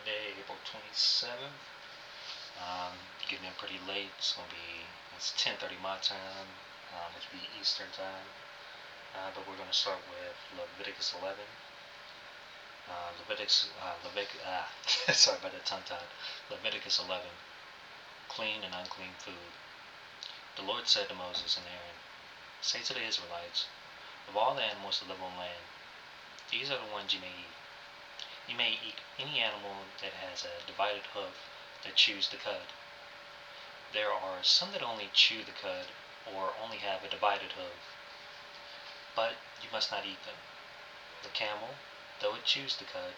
Monday, April 27th. Getting in pretty late. It's 10:30 my time, which would be Eastern time. But we're going to start with Leviticus 11. Sorry about that tongue tied. Leviticus 11. Clean and unclean food. The Lord said to Moses and Aaron, say to the Israelites, of all the animals that live on land, these are the ones you may eat. You may eat any animal that has a divided hoof that chews the cud. There are some that only chew the cud or only have a divided hoof, but you must not eat them. The camel, though it chews the cud,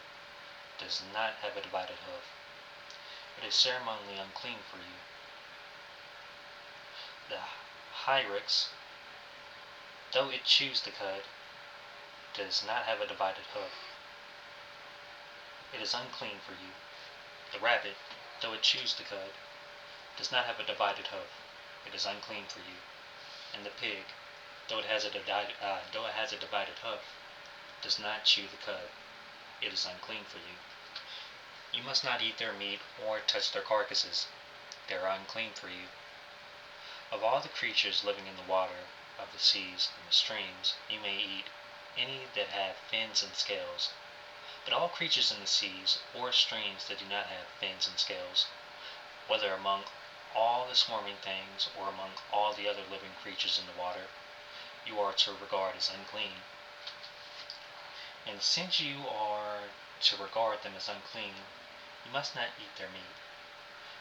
does not have a divided hoof. It is ceremonially unclean for you. The hyrax, though it chews the cud, does not have a divided hoof. It is unclean for you. The rabbit, though it chews the cud, does not have a divided hoof. It is unclean for you. And the pig, though it has a divided hoof, does not chew the cud. It is unclean for you. You must not eat their meat or touch their carcasses. They are unclean for you. Of all the creatures living in the water of the seas and the streams, you may eat any that have fins and scales. But all creatures in the seas or streams that do not have fins and scales, whether among all the swarming things or among all the other living creatures in the water, you are to regard as unclean. And since you are to regard them as unclean, you must not eat their meat.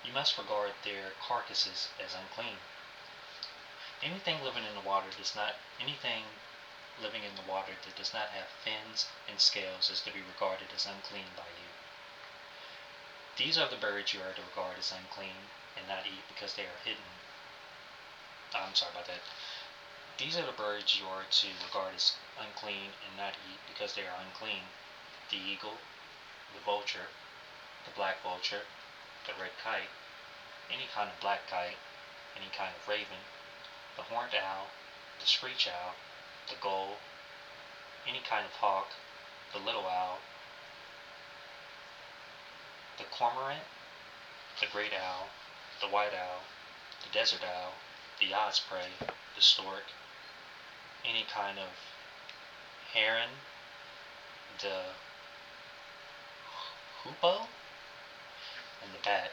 You must regard their carcasses as unclean. Anything living in the water that does not have fins and scales is to be regarded as unclean by you. These are the birds you are to regard as unclean and not eat because they are hidden. These are the birds you are to regard as unclean and not eat because they are unclean. The eagle, the vulture, the black vulture, the red kite, any kind of black kite, any kind of raven, the horned owl, the screech owl, the gull, any kind of hawk, the little owl, the cormorant, the great owl, the white owl, the desert owl, the osprey, the stork, any kind of heron, the hoopoe, and the bat.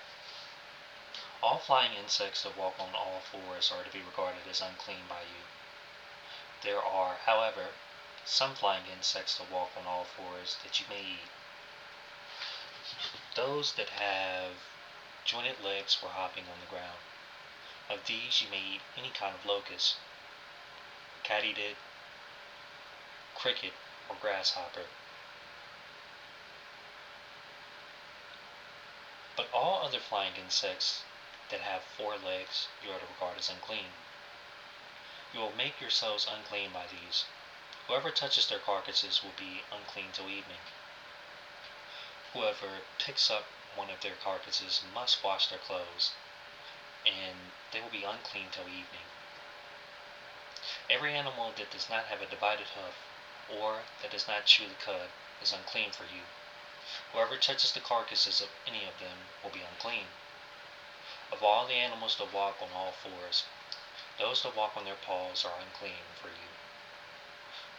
All flying insects that walk on all fours are to be regarded as unclean by you. There are, however, some flying insects that walk on all fours that you may eat. Those that have jointed legs for hopping on the ground. Of these you may eat any kind of locust, katydid, cricket, or grasshopper. But all other flying insects that have 4 legs you are to regard as unclean. You will make yourselves unclean by these. Whoever touches their carcasses will be unclean till evening. Whoever picks up one of their carcasses must wash their clothes, and they will be unclean till evening. Every animal that does not have a divided hoof, or that does not chew the cud, is unclean for you. Whoever touches the carcasses of any of them will be unclean. Of all the animals that walk on all fours, those that walk on their paws are unclean for you.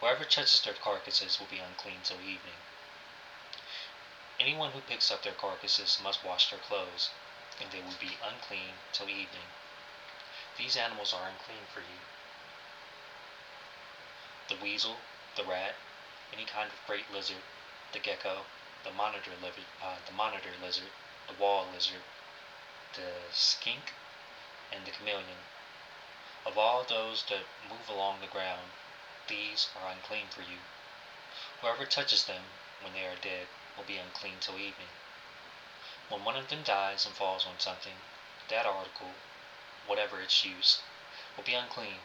Whoever touches their carcasses will be unclean till evening. Anyone who picks up their carcasses must wash their clothes, and they will be unclean till evening. These animals are unclean for you. The weasel, the rat, any kind of great lizard, the gecko, the monitor lizard, the wall lizard, the skink, and the chameleon. Of all those that move along the ground, these are unclean for you. Whoever touches them when they are dead will be unclean till evening. When one of them dies and falls on something, that article, whatever its use, will be unclean,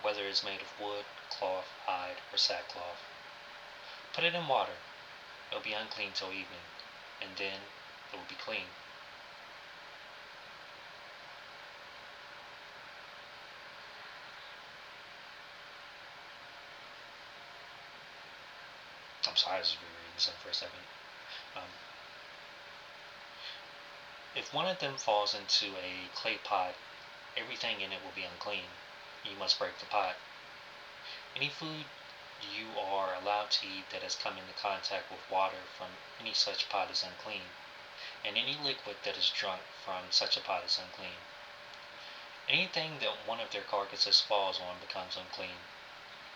whether it is made of wood, cloth, hide, or sackcloth. Put it in water. It will be unclean till evening, and then it will be clean. I'm sorry, I was rereading something for a second. If one of them falls into a clay pot, everything in it will be unclean. You must break the pot. Any food you are allowed to eat that has come into contact with water from any such pot is unclean, and any liquid that is drunk from such a pot is unclean. Anything that one of their carcasses falls on becomes unclean.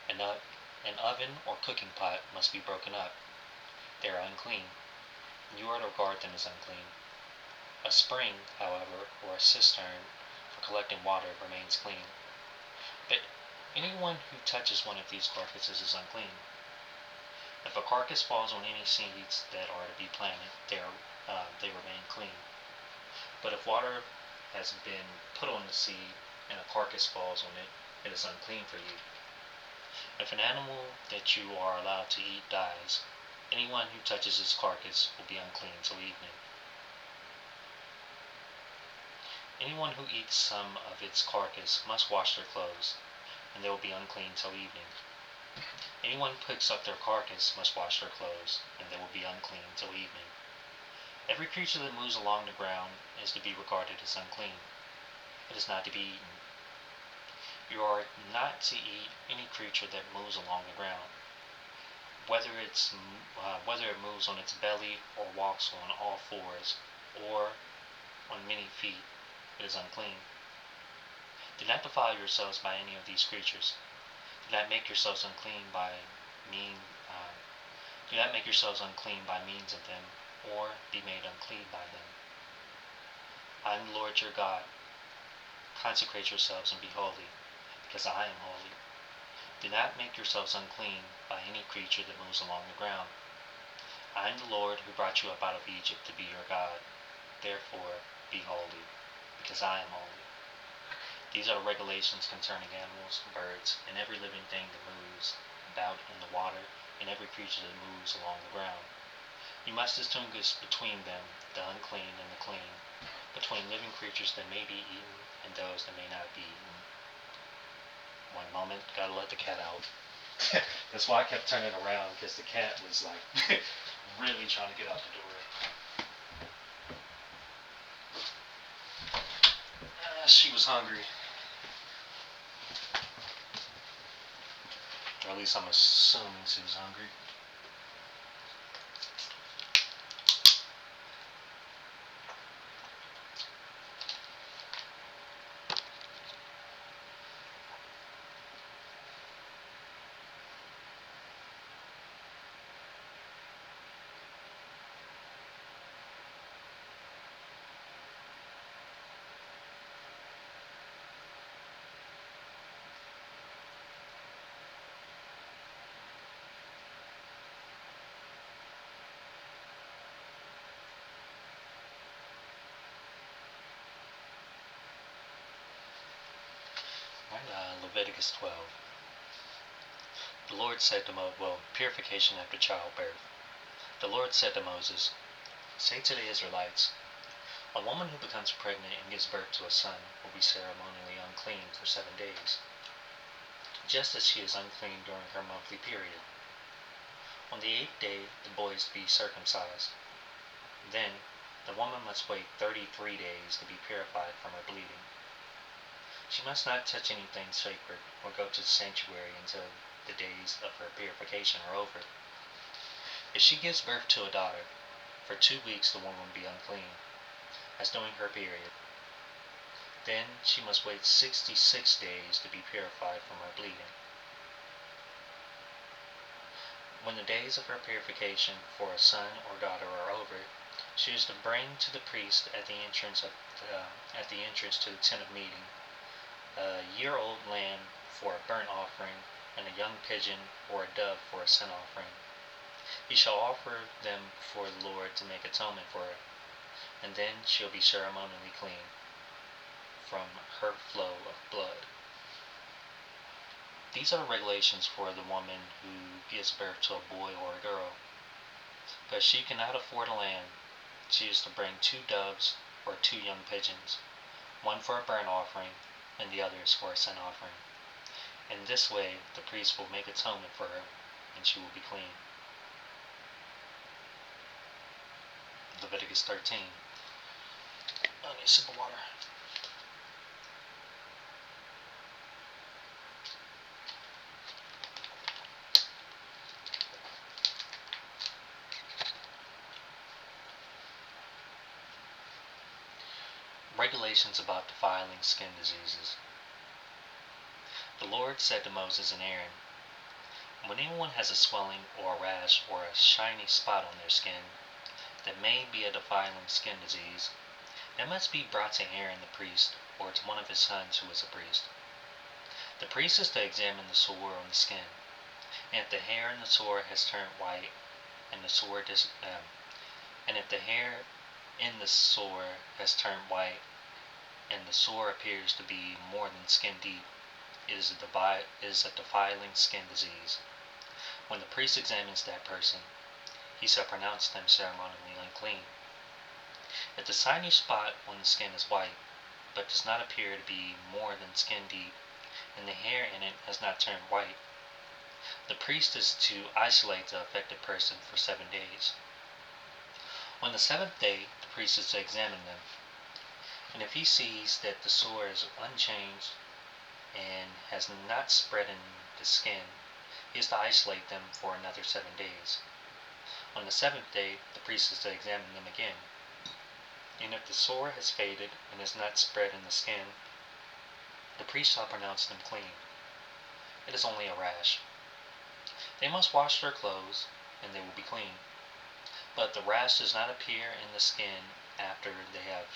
An oven or cooking pot must be broken up. They are unclean. You are to regard them as unclean. A spring, however, or a cistern for collecting water remains clean. But anyone who touches one of these carcasses is unclean. If a carcass falls on any seeds that are to be planted, they remain clean. But if water has been put on the seed and a carcass falls on it, it is unclean for you. If an animal that you are allowed to eat dies, anyone who touches its carcass will be unclean till evening. Anyone who eats some of its carcass must wash their clothes, and they will be unclean till evening. Anyone who picks up their carcass must wash their clothes, and they will be unclean till evening. Every creature that moves along the ground is to be regarded as unclean. It is not to be eaten. You are not to eat any creature that moves along the ground. Whether it moves on its belly, or walks on all fours, or on many feet, it is unclean. Do not defile yourselves by any of these creatures. Do not make yourselves unclean by mean. Do not make yourselves unclean by means of them, or be made unclean by them. I am the Lord your God. Consecrate yourselves and be holy, because I am holy. Do not make yourselves unclean by any creature that moves along the ground. I am the Lord who brought you up out of Egypt to be your God. Therefore, be holy, because I am holy. These are regulations concerning animals, birds, and every living thing that moves about in the water, and every creature that moves along the ground. You must distinguish between them, the unclean and the clean, between living creatures that may be eaten and those that may not be eaten. One moment, gotta let the cat out. That's why I kept turning around, because the cat was like really trying to get out the door. She was hungry. Or at least I'm assuming she was hungry. Leviticus 12. The Lord said to Moses, purification after childbirth. The Lord said to Moses, say to the Israelites, a woman who becomes pregnant and gives birth to a son will be ceremonially unclean for 7 days, just as she is unclean during her monthly period. On the 8th day, the boy is to be circumcised. Then, the woman must wait 33 days to be purified from her bleeding. She must not touch anything sacred or go to the sanctuary until the days of her purification are over. If she gives birth to a daughter, for 2 weeks the woman will be unclean, as during her period. Then she must wait 66 days to be purified from her bleeding. When the days of her purification for a son or daughter are over, she is to bring to the priest at the entrance to the tent of meeting a year-old lamb for a burnt offering, and a young pigeon or a dove for a sin offering. He shall offer them before the Lord to make atonement for her, and then she'll be ceremonially clean from her flow of blood. These are regulations for the woman who gives birth to a boy or a girl. But if she cannot afford a lamb, she is to bring 2 doves or 2 young pigeons, one for a burnt offering, and the other is for a sin offering. In this way, the priest will make atonement for her, and she will be clean. Leviticus 13. I need a sip of water. Regulations about defiling skin diseases. The Lord said to Moses and Aaron, when anyone has a swelling or a rash or a shiny spot on their skin that may be a defiling skin disease, it must be brought to Aaron the priest or to one of his sons who is a priest. The priest is to examine the sore on the skin, and if the hair in the sore has turned white and and if the hair in the sore has turned white and the sore appears to be more than skin deep, it is a defiling skin disease. When the priest examines that person, he shall pronounce them ceremonially unclean. If the shiny spot on the skin is white, but does not appear to be more than skin deep, and the hair in it has not turned white, the priest is to isolate the affected person for 7 days. On the 7th day, the priest is to examine them, and if he sees that the sore is unchanged and has not spread in the skin, he is to isolate them for another 7 days. On the 7th day, the priest is to examine them again, and if the sore has faded and has not spread in the skin, the priest shall pronounce them clean. It is only a rash. They must wash their clothes, and they will be clean. But if the rash does not appear in the skin after they have,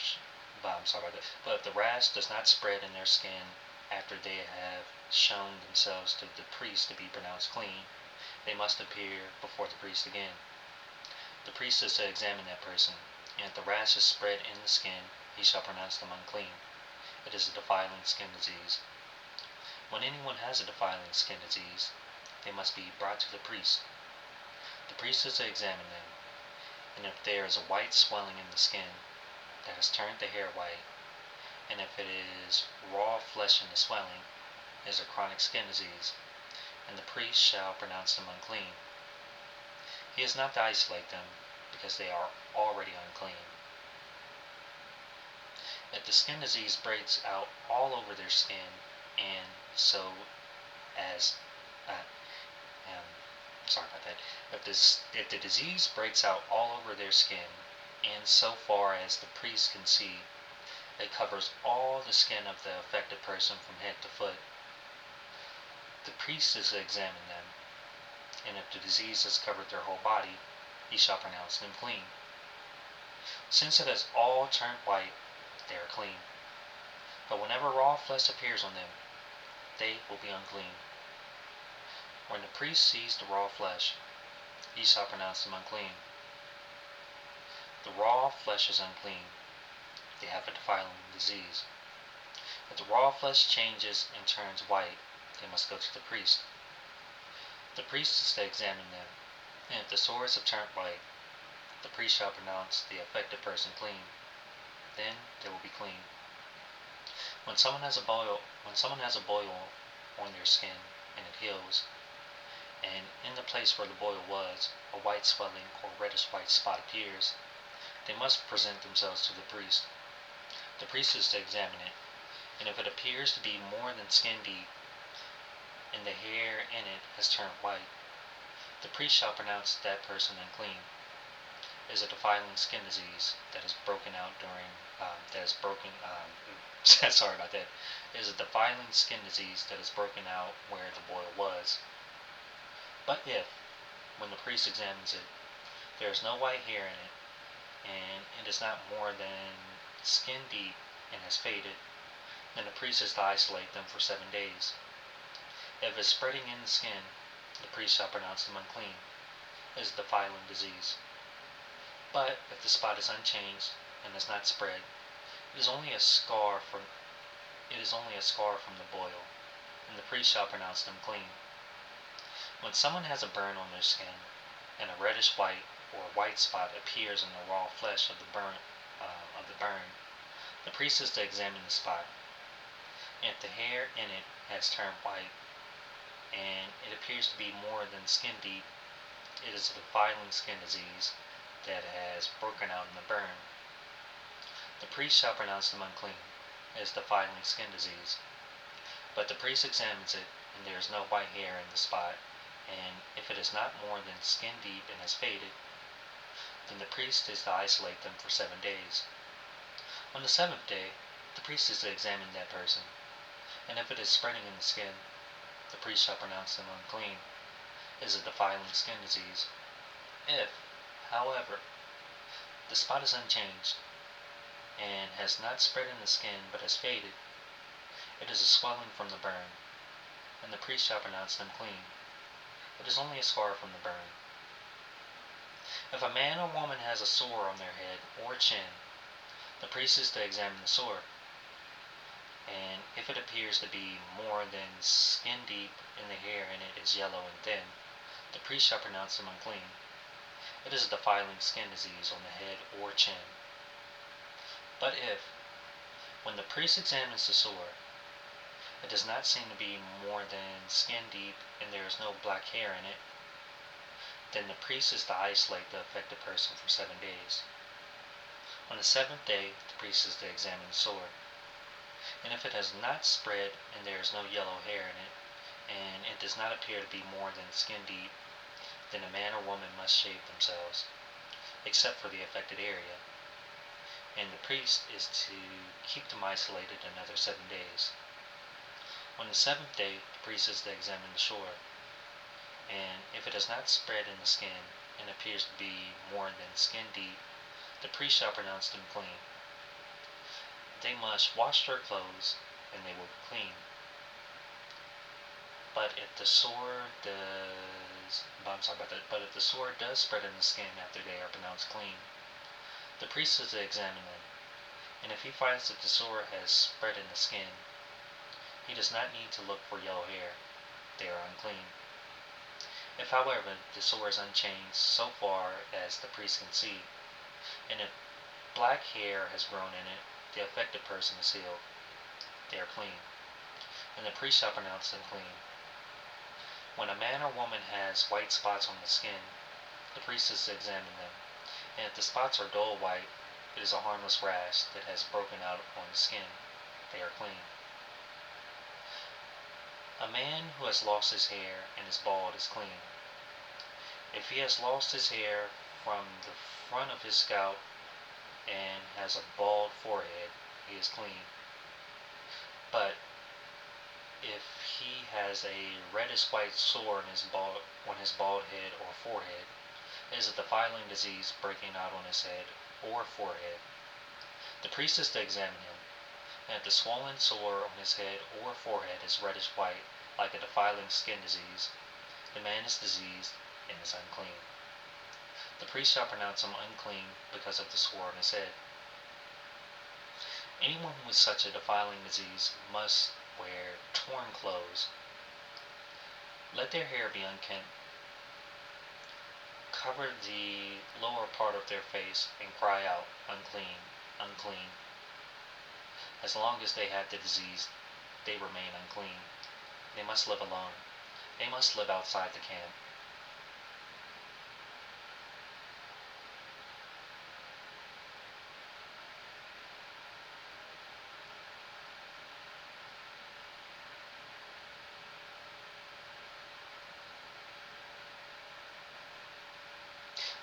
but if the rash does not spread in their skin after they have shown themselves to the priest to be pronounced clean, they must appear before the priest again. The priest is to examine that person, and if the rash is spread in the skin, he shall pronounce them unclean. It is a defiling skin disease. When anyone has a defiling skin disease, they must be brought to the priest. The priest is to examine them, and if there is a white swelling in the skin that has turned the hair white, and if it is raw flesh in the swelling, it is a chronic skin disease, and the priest shall pronounce them unclean. He is not to isolate them, because they are already unclean. If the skin disease breaks out all over their skin, and so as if the disease breaks out all over their skin, and so far as the priest can see, it covers all the skin of the affected person from head to foot, the priest is to examine them, and if the disease has covered their whole body, he shall pronounce them clean. Since it has all turned white, they are clean. But whenever raw flesh appears on them, they will be unclean. When the priest sees the raw flesh, he shall pronounce them unclean. The raw flesh is unclean. They have a defiling disease. If the raw flesh changes and turns white, they must go to the priest. The priest is to examine them, and if the sores have turned white, the priest shall pronounce the affected person clean. Then they will be clean. When someone has a boil on their skin and it heals, and in the place where the boil was, a white swelling or reddish white spot appears, they must present themselves to the priest. The priest is to examine it, and if it appears to be more than skin deep, and the hair in it has turned white, the priest shall pronounce that person unclean. It is a defiling skin disease that is broken out sorry about that. It is a defiling skin disease that is broken out where the boil was. But if, when the priest examines it, there is no white hair in it, and it is not more than skin deep and has faded, then the priest is to isolate them for 7 days. If it is spreading in the skin, the priest shall pronounce them unclean. It is a defiling disease. But if the spot is unchanged and has not spread, it is only a scar from the boil, and the priest shall pronounce them clean. When someone has a burn on their skin, and a reddish white or white spot appears in the raw flesh of the burn, the priest is to examine the spot, and if the hair in it has turned white, and it appears to be more than skin deep, it is a defiling skin disease that has broken out in the burn. The priest shall pronounce them unclean. It is defiling skin disease. But the priest examines it, and there is no white hair in the spot, and if it is not more than skin deep and has faded, then the priest is to isolate them for 7 days. On the 7th day, the priest is to examine that person, and if it is spreading in the skin, the priest shall pronounce them unclean. It is a defiling skin disease. If, however, the spot is unchanged, and has not spread in the skin but has faded, it is a swelling from the burn, and the priest shall pronounce them clean. It is only a scar from the burn. If a man or woman has a sore on their head or chin, the priest is to examine the sore, and if it appears to be more than skin deep and the hair in it is yellow and thin, the priest shall pronounce them unclean. It is a defiling skin disease on the head or chin. But if, when the priest examines the sore, it does not seem to be more than skin deep and there is no black hair in it, then the priest is to isolate the affected person for 7 days. On the 7th day, the priest is to examine the sore, and if it has not spread and there is no yellow hair in it, and it does not appear to be more than skin deep, then a man or woman must shave themselves, except for the affected area, and the priest is to keep them isolated another 7 days. On the 7th day, the priest is to examine the sore, and if it has not spread in the skin and appears to be more than skin deep, the priest shall pronounce them clean. They must wash their clothes, and they will be clean. But if the sore does spread in the skin after they are pronounced clean, the priest is to examine them, and if he finds that the sore has spread in the skin, he does not need to look for yellow hair. They are unclean. If, however, the sore is unchanged so far as the priest can see, and if black hair has grown in it, the affected person is healed. They are clean, and the priest shall pronounce them clean. When a man or woman has white spots on the skin, the priest is to examine them, and if the spots are dull white, it is a harmless rash that has broken out on the skin. They are clean. A man who has lost his hair and is bald is clean. If he has lost his hair from the front of his scalp and has a bald forehead, he is clean. But if he has a reddish white sore on his bald head or forehead, it is a defiling disease breaking out on his head or forehead. The priest is to examine him, and if the swollen sore on his head or forehead is reddish white, like a defiling skin disease, the man is diseased and is unclean. The priest shall pronounce him unclean because of the sore on his head. Anyone with such a defiling disease must wear torn clothes. Let their hair be unkempt. Cover the lower part of their face and cry out, unclean, unclean. As long as they have the disease, they remain unclean. They must live alone. They must live outside the camp.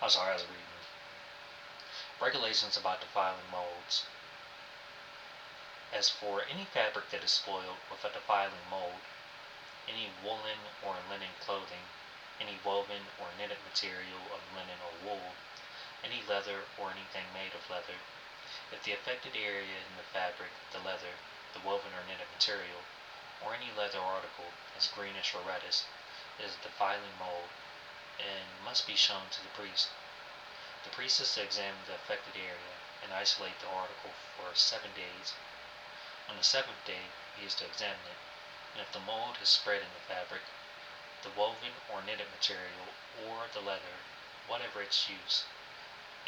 I was reading. Regulations about defiling molds. As for any fabric that is spoiled with a defiling mold, any woolen or linen clothing, any woven or knitted material of linen or wool, any leather or anything made of leather, if the affected area in the fabric, the leather, the woven or knitted material, or any leather article is greenish or reddish, it is a defiling mold, and must be shown to the priest. The priest is to examine the affected area and isolate the article for 7 days. On the 7th day, he is to examine it, and if the mold has spread in the fabric, the woven or knitted material, or the leather, whatever its use,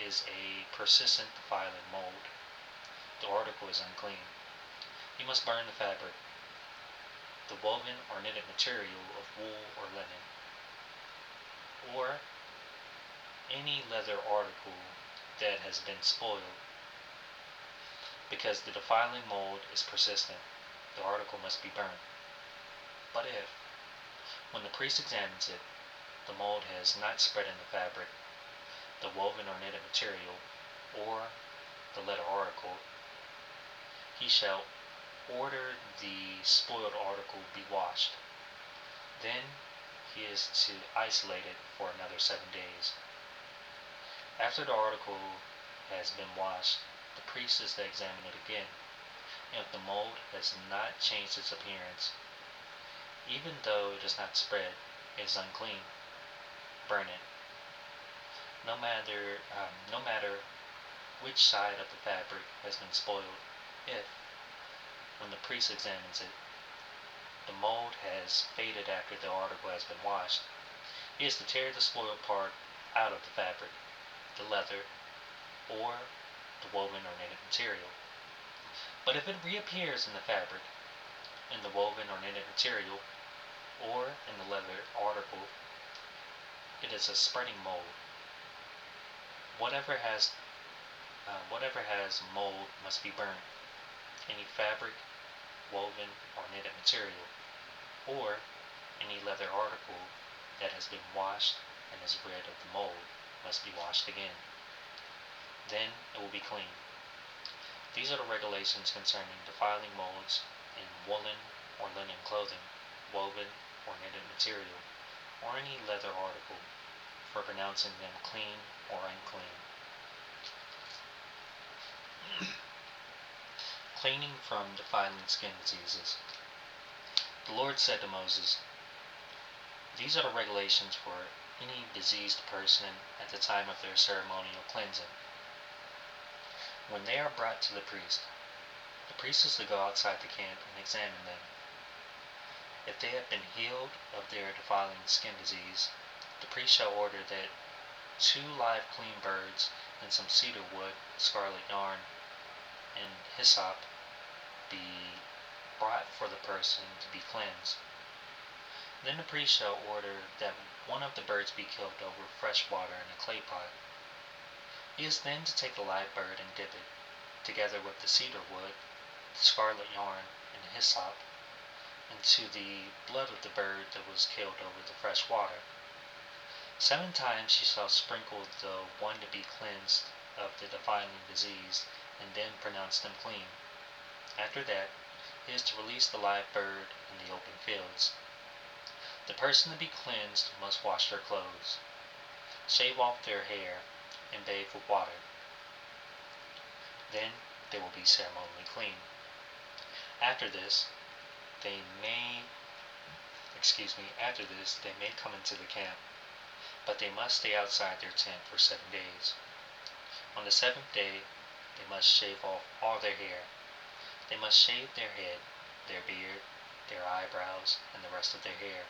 is a persistent defiling mold, the article is unclean. He must burn the fabric, the woven or knitted material of wool or linen, or any leather article that has been spoiled. Because the defiling mold is persistent, the article must be burned. But if, when the priest examines it, the mold has not spread in the fabric, the woven or knitted material, or the leather article, he shall order the spoiled article be washed. Then he is to isolate it for another 7 days. After the article has been washed, the priest is to examine it again, and if the mold has not changed its appearance, even though it is not spread, it is unclean. Burn it. No matter which side of the fabric has been spoiled. If, when the priest examines it, the mold has faded after the article has been washed, he is to tear the spoiled part out of the fabric, the leather, or the woven or knitted material. But if it reappears in the fabric, in the woven or knitted material, or in the leather article, it is a spreading mold. Whatever has mold must be burnt. Any fabric, woven, or knitted material, or any leather article that has been washed and is rid of the mold must be washed again. Then it will be clean. These are the regulations concerning defiling molds in woolen or linen clothing, woven or knitted material, or any leather article, for pronouncing them clean or unclean. Cleaning from defiling skin diseases. The Lord said to Moses, "These are the regulations for any diseased person at the time of their ceremonial cleansing. When they are brought to the priest is to go outside the camp and examine them. If they have been healed of their defiling skin disease, the priest shall order that 2 live clean birds and some cedar wood, scarlet yarn, and hyssop be brought for the person to be cleansed. Then the priest shall order that one of the birds be killed over fresh water in a clay pot. He is then to take the live bird and dip it, together with the cedar wood, the scarlet yarn, and hyssop, into the blood of the bird that was killed over the fresh water. 7 times he shall sprinkle the one to be cleansed of the defiling disease, and then pronounce them clean. After that, he is to release the live bird in the open fields. The person to be cleansed must wash their clothes, shave off their hair, and bathe with water. Then they will be ceremonially clean. After this, they may come into the camp, but they must stay outside their tent for 7 days. On the 7th day, they must shave off all their hair. They must shave their head, their beard, their eyebrows, and the rest of their hair.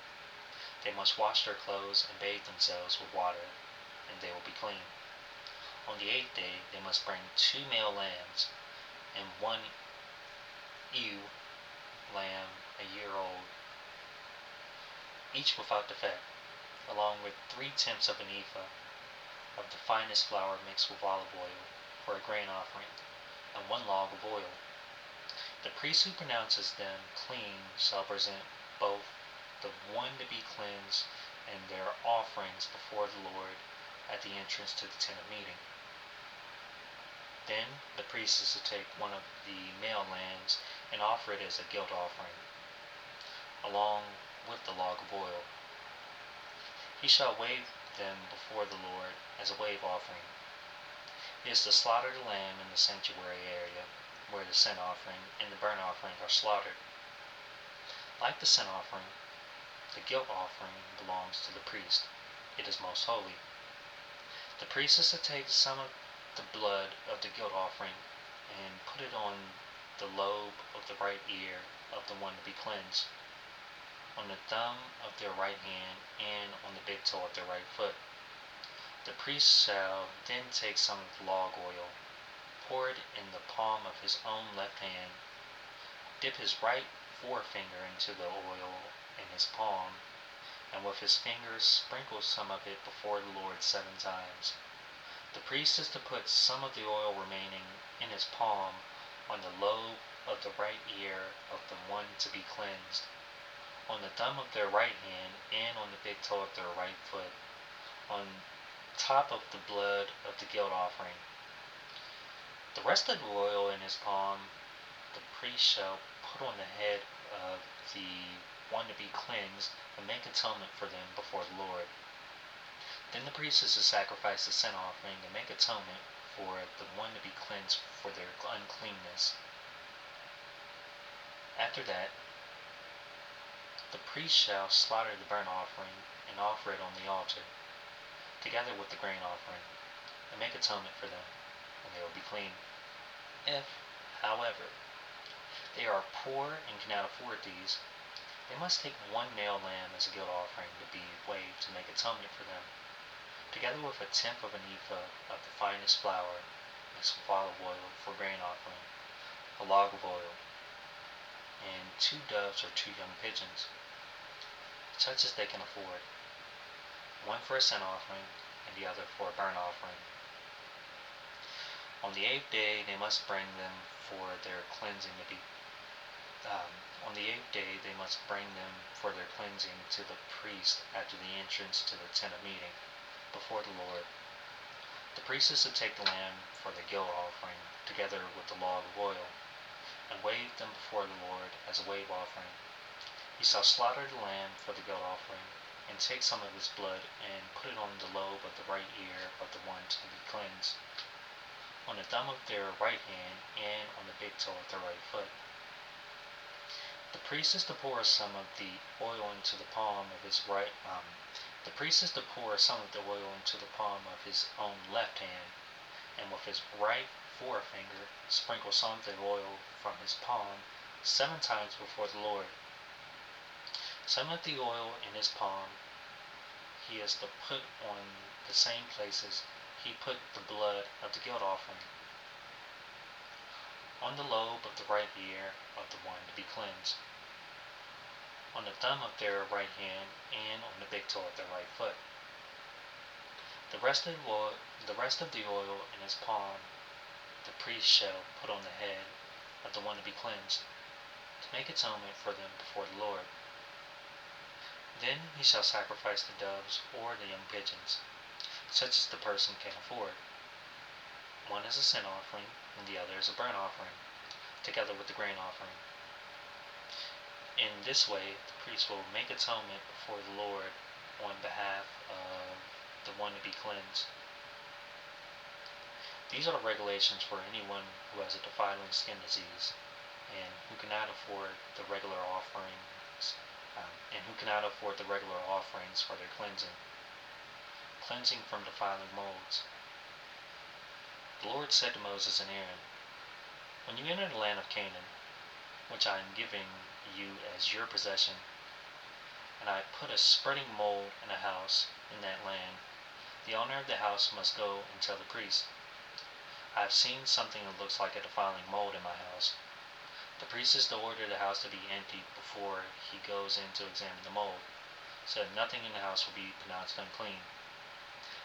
They must wash their clothes and bathe themselves with water, and they will be clean. On the 8th day, they must bring 2 male lambs, and 1 ewe lamb a year old, each without defect, along with 3/10 of an ephah of the finest flour mixed with olive oil for a grain offering, and 1 log of oil. The priest who pronounces them clean shall present both the one to be cleansed and their offerings before the Lord at the entrance to the tent of meeting. Then the priest is to take one of the male lambs and offer it as a guilt offering, along with the log of oil. He shall wave them before the Lord as a wave offering. He is to slaughter the lamb in the sanctuary area, where the sin offering and the burnt offering are slaughtered. Like the sin offering, the guilt offering belongs to the priest. It is most holy. The priest is to take some of the blood of the guilt offering and put it on the lobe of the right ear of the one to be cleansed, on the thumb of their right hand, and on the big toe of their right foot. The priest shall then take some of the log oil, pour it in the palm of his own left hand, dip his right forefinger into the oil in his palm, and with his fingers sprinkle some of it before the Lord 7 times. The priest is to put some of the oil remaining in his palm on the lobe of the right ear of the one to be cleansed, on the thumb of their right hand, and on the big toe of their right foot, on top of the blood of the guilt offering. The rest of the oil in his palm the priest shall put on the head of the one to be cleansed, and make atonement for them before the Lord. Then the priest is to sacrifice the sin offering and make atonement for the one to be cleansed for their uncleanness. After that, the priest shall slaughter the burnt offering and offer it on the altar, together with the grain offering, and make atonement for them, and they will be clean. If, however, they are poor and cannot afford these, they must take one male lamb as a guilt offering to be waved to make atonement for them, together with a tenth of an ephah of the finest flour, mixed with olive oil for grain offering, a log of oil, and 2 doves or 2 young pigeons, such as they can afford, one for a sin offering and the other for a burnt offering. On the 8th day they must bring them for their cleansing to be on the 8th day they must bring them for their cleansing to the priest after the entrance to the tent of meeting, before the Lord. The priest is to take the lamb for the guilt offering, together with the log of oil, and wave them before the Lord as a wave offering. He shall slaughter the lamb for the guilt offering, and take some of his blood, and put it on the lobe of the right ear of the one to be cleansed, on the thumb of their right hand, and on the big toe of their right foot. The priest is to pour some of the oil into the palm of his the priest is to pour some of the oil into the palm of his own left hand, and with his right forefinger sprinkle some of the oil from his palm 7 times before the Lord. Some of the oil in his palm he is to put on the same places he put the blood of the guilt offering, on the lobe of the right ear of the one to be cleansed, on the thumb of their right hand, and on the big toe of their right foot. The rest of the oil in his palm the priest shall put on the head of the one to be cleansed, to make atonement for them before the Lord. Then he shall sacrifice the doves or the young pigeons, such as the person can afford. One is a sin offering, and the other is a burnt offering, together with the grain offering. In this way, the priest will make atonement before the Lord on behalf of the one to be cleansed. These are the regulations for anyone who has a defiling skin disease, and who cannot afford the regular offerings, for their cleansing. Cleansing from defiling molds. The Lord said to Moses and Aaron, "When you enter the land of Canaan, which I am giving you as your possession, and I put a spreading mold in a house in that land, the owner of the house must go and tell the priest, 'I have seen something that looks like a defiling mold in my house.' The priest is to order the house to be emptied before he goes in to examine the mold, so that nothing in the house will be pronounced unclean.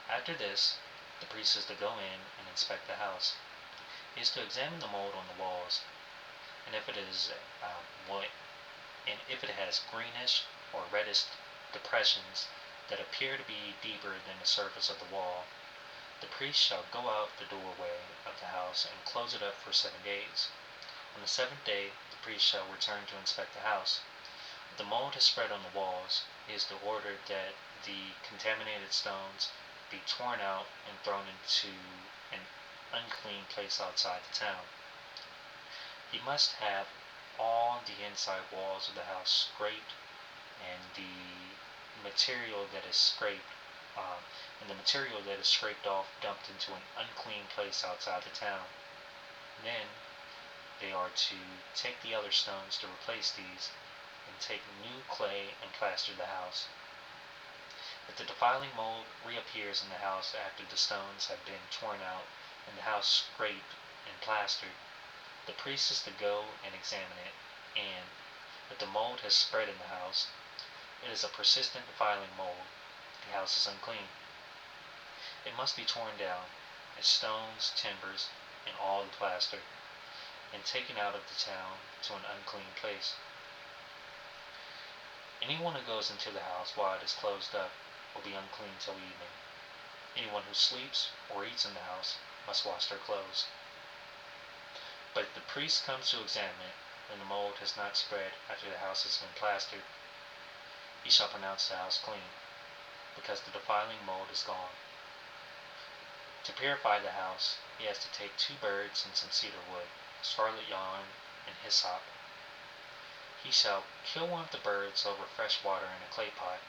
After this, the priest is to go in and inspect the house. He is to examine the mold on the walls, and if it has greenish or reddish depressions that appear to be deeper than the surface of the wall, the priest shall go out the doorway of the house and close it up for 7 days. On the 7th day, the priest shall return to inspect the house. If the mold has spread on the walls, he is to order that the contaminated stones be torn out and thrown into an unclean place outside the town. He must have all the inside walls of the house scraped, and the material that is scraped off dumped into an unclean place outside the town. Then they are to take the other stones to replace these, and take new clay and plaster the house. If the defiling mold reappears in the house after the stones have been torn out and the house scraped and plastered, the priest is to go and examine it, and if the mold has spread in the house, it is a persistent defiling mold, the house is unclean. It must be torn down, its stones, timbers, and all the plaster. and taken out of the town to an unclean place. Anyone who goes into the house while it is closed up will be unclean till evening. Anyone who sleeps or eats in the house must wash their clothes. But if the priest comes to examine it, and the mold has not spread after the house has been plastered, he shall pronounce the house clean, because the defiling mold is gone. To purify the house, he has to take 2 birds and some cedar wood, scarlet yarn, and hyssop. He shall kill one of the birds over fresh water in a clay pot.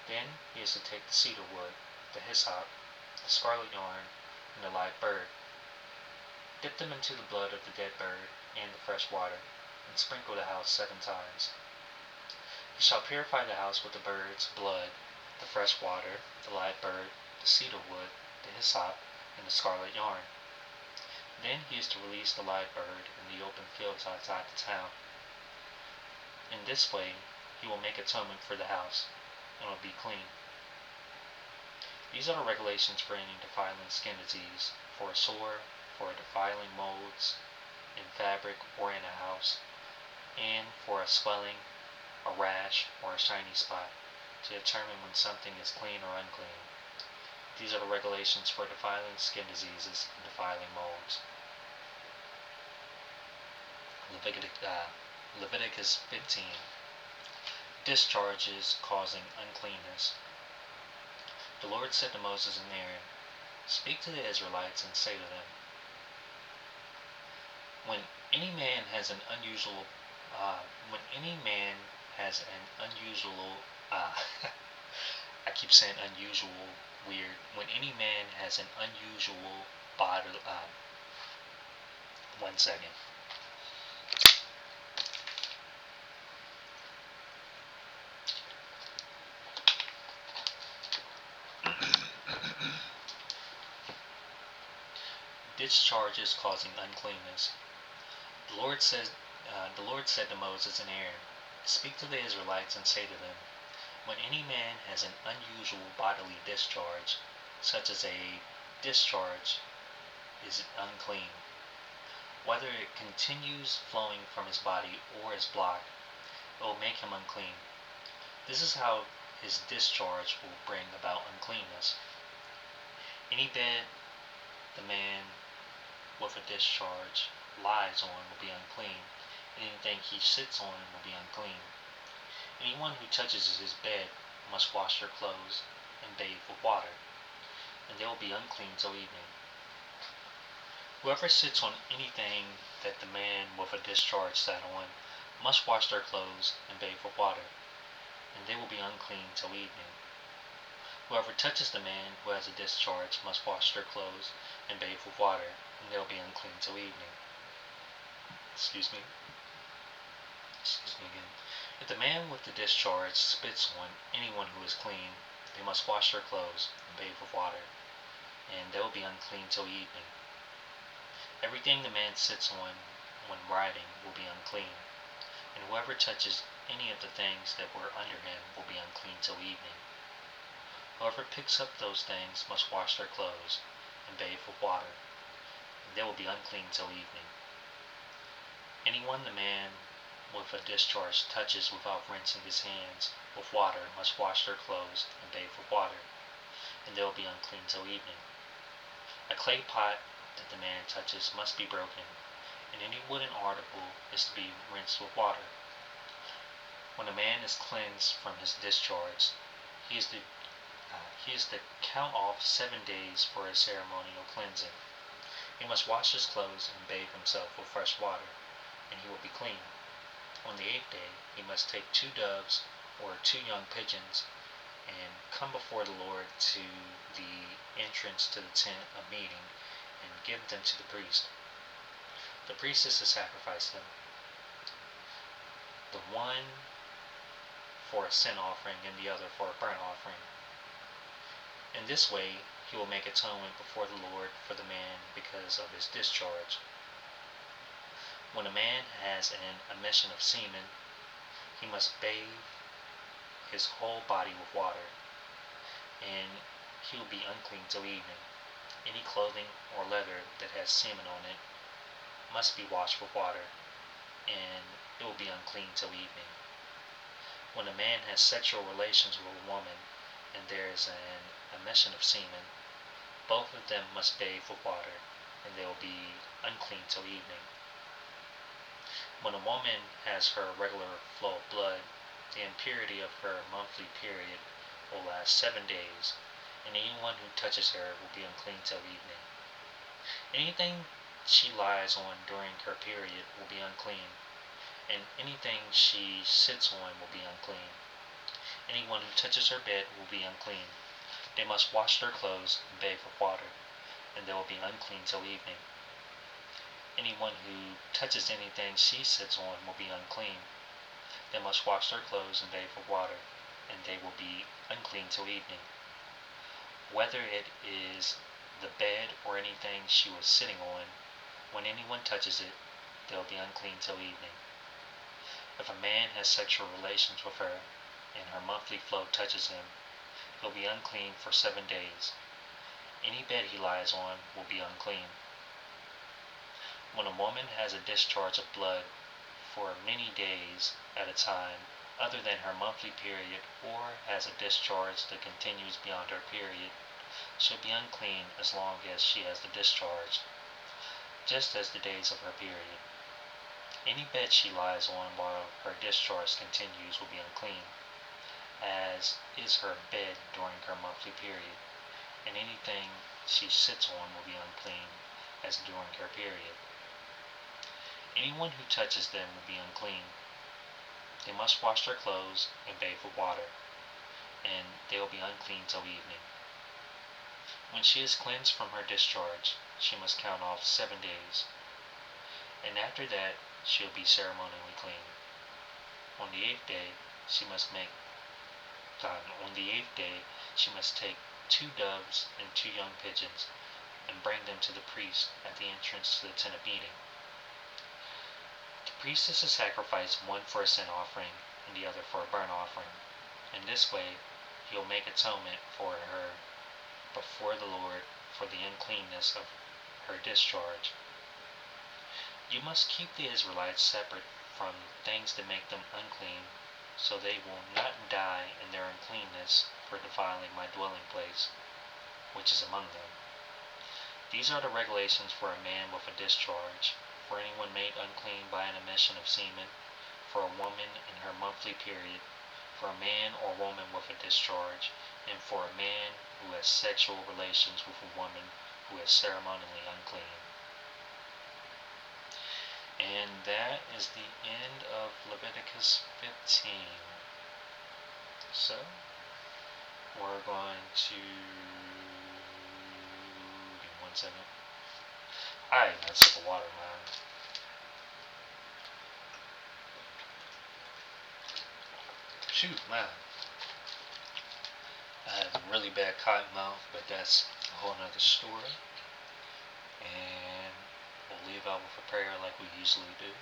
Then he is to take the cedar wood, the hyssop, the scarlet yarn, and the live bird. Dip them into the blood of the dead bird and the fresh water, and sprinkle the house 7 times. He shall purify the house with the bird's blood, the fresh water, the live bird, the cedar wood, the hyssop, and the scarlet yarn. Then he is to release the live bird in the open fields outside the town. In this way he will make atonement for the house, and will be clean. These are the regulations for any defiling skin disease, for a sore, for defiling molds in fabric or in a house, and for a swelling, a rash, or a shiny spot, to determine when something is clean or unclean. These are the regulations for defiling skin diseases and defiling molds. Leviticus 15. Discharges causing uncleanness. The Lord said to Moses and Aaron, "Speak to the Israelites and say to them, when any man has an unusual, I keep saying unusual, weird. When any man has an unusual body, 1 second. Discharges causing uncleanness. The Lord said to Moses and Aaron, "Speak to the Israelites and say to them, when any man has an unusual bodily discharge, such as a discharge is unclean, whether it continues flowing from his body or is blocked, it will make him unclean. This is how his discharge will bring about uncleanness. Any bed the man with a discharge lies on will be unclean. Anything he sits on will be unclean. Anyone who touches his bed must wash their clothes and bathe with water, and they will be unclean till evening. Whoever sits on anything that the man with a discharge sat on must wash their clothes and bathe with water, and they will be unclean till evening. Whoever touches the man who has a discharge must wash their clothes and bathe with water, and they will be unclean till evening." Excuse me again. If the man with the discharge spits on anyone who is clean, they must wash their clothes and bathe with water, and they will be unclean till evening. Everything the man sits on when riding will be unclean, and whoever touches any of the things that were under him will be unclean till evening. Whoever picks up those things must wash their clothes and bathe with water, and they will be unclean till evening. Anyone the man with a discharge touches without rinsing his hands with water must wash their clothes and bathe with water, and they will be unclean till evening. A clay pot that the man touches must be broken, and any wooden article is to be rinsed with water. When a man is cleansed from his discharge, he is to count off 7 days for a ceremonial cleansing. He must wash his clothes and bathe himself with fresh water, and he will be clean. On the 8th day he must take 2 doves or 2 young pigeons and come before the Lord to the entrance to the tent of meeting and give them to the priest. The priest is to sacrifice them, the one for a sin offering and the other for a burnt offering. In this way he will make atonement before the Lord for the man because of his discharge. When a man has an emission of semen, he must bathe his whole body with water, and he will be unclean till evening. Any clothing or leather that has semen on it must be washed with water, and it will be unclean till evening. When a man has sexual relations with a woman, and there is an emission of semen, both of them must bathe with water, and they will be unclean till evening. When a woman has her regular flow of blood, the impurity of her monthly period will last 7 days, and anyone who touches her will be unclean till evening. Anything she lies on during her period will be unclean, and anything she sits on will be unclean. Anyone who touches her bed will be unclean. They must wash their clothes and bathe with water, and they will be unclean till evening. Anyone who touches anything she sits on will be unclean. They must wash their clothes and bathe with water, and they will be unclean till evening. Whether it is the bed or anything she was sitting on, when anyone touches it, they will be unclean till evening. If a man has sexual relations with her, and her monthly flow touches him, he'll be unclean for 7 days. Any bed he lies on will be unclean. When a woman has a discharge of blood for many days at a time, other than her monthly period, or has a discharge that continues beyond her period, she'll be unclean as long as she has the discharge, just as the days of her period. Any bed she lies on while her discharge continues will be unclean, as is her bed during her monthly period, and anything she sits on will be unclean, as during her period. Anyone who touches them will be unclean. They must wash their clothes and bathe with water, and they will be unclean till evening. When she is cleansed from her discharge, she must count off 7 days, and after that she will be ceremonially clean. On the eighth day she must take 2 doves and 2 young pigeons, and bring them to the priest at the entrance to the tent of meeting. The priest is to sacrifice one for a sin offering and the other for a burnt offering. In this way he will make atonement for her before the Lord for the uncleanness of her discharge. You must keep the Israelites separate from things that make them unclean, so they will not die in their uncleanness for defiling my dwelling place, which is among them. These are the regulations for a man with a discharge, for anyone made unclean by an emission of semen, for a woman in her monthly period, for a man or woman with a discharge, and for a man who has sexual relations with a woman who is ceremonially unclean. And that is the end of Leviticus 15. So, we're going to... give me 1 second. I got a sip of water, man. Shoot, man. I have a really bad cotton mouth, but that's a whole nother story. And we'll leave out with a prayer like we usually do.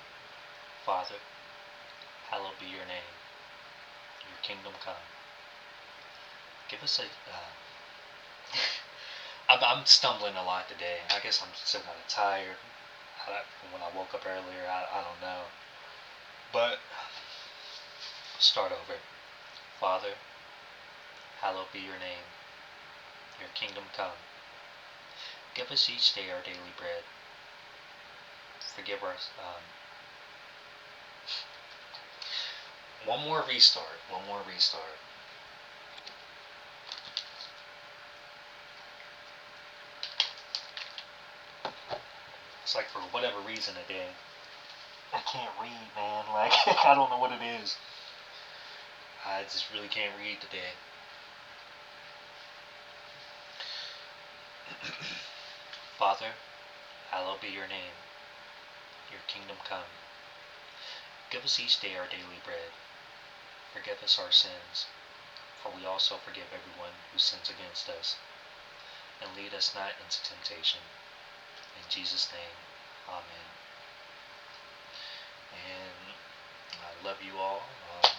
Father, hallowed be your name. Your kingdom come. Give us a... I'm stumbling a lot today. I guess I'm still kind of tired. When I woke up earlier, I don't know. But, start over. Father, hallowed be your name. Your kingdom come. Give us each day our daily bread. Forgive us. One more restart. It's like for whatever reason today, I can't read, man. Like, I don't know what it is. I just really can't read today. Father, hallowed be your name. Your kingdom come. Give us each day our daily bread. Forgive us our sins, for we also forgive everyone who sins against us. And lead us not into temptation. In Jesus' name, amen. And I love you all.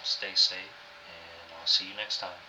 Stay safe, and I'll see you next time.